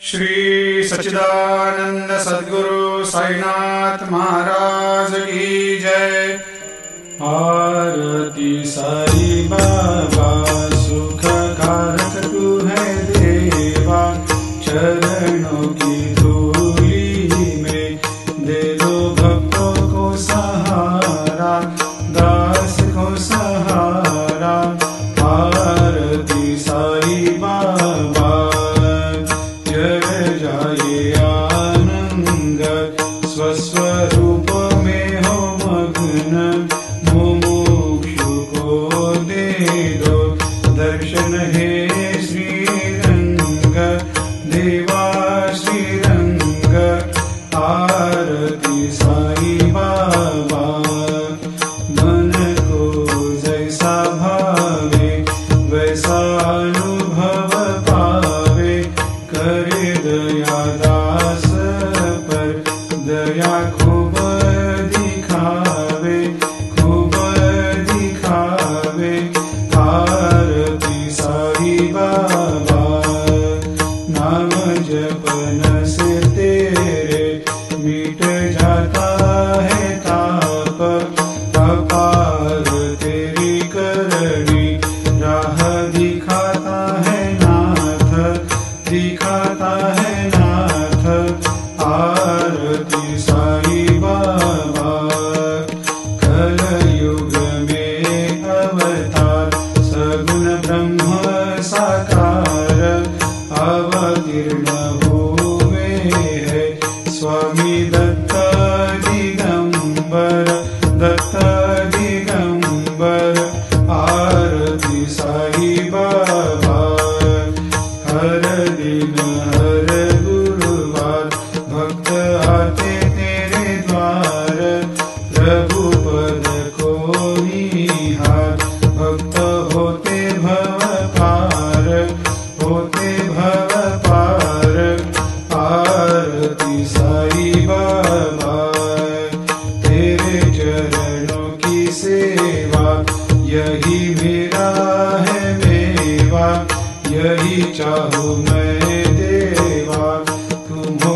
श्री सच्चिदानंद सद्गुरु साईनाथ महाराज की जय। आरती साई बाबा सुख कारक तू है देवा, चरणों की धूली में दे दो भक्तों को सहारा, दास को सहारा। आरती साई बाबा जय जाए आनंद, स्वस्वरूप में हो मग्न, मुमुक्षु को दे दो दर्शन हे श्रीरंग, देवा श्रीरंग। आरती साई बाबा मन को जैसा भावे वैसा अनुभव पावे, करे दया दास पर दया खूब दिखावे, खूब दिखावे। आरती साई बाबा नाम जपन से तेरे मिट जाता है ताप, अपार तेरी करनी राह दिखाता है नाथ, दिखाता है नाथ। आरती साई बाबा कलयुग में अवतार, सगुण ब्रह्म साकार, अवतीर्ण हुए है स्वामी दत्त दिगंबर, दत्त दिगंबर। आरती साई बाबा हर दिन हर गुरुवार भक्त आते तेरे द्वार, प्रभु पद को निहार, भक्त होते भव पार, होते भव पार। आरती साई बाबा तेरे चरणों की सेवा, यही मेरा है मेवा, यही चाहूँ मैं देवा, तुम हो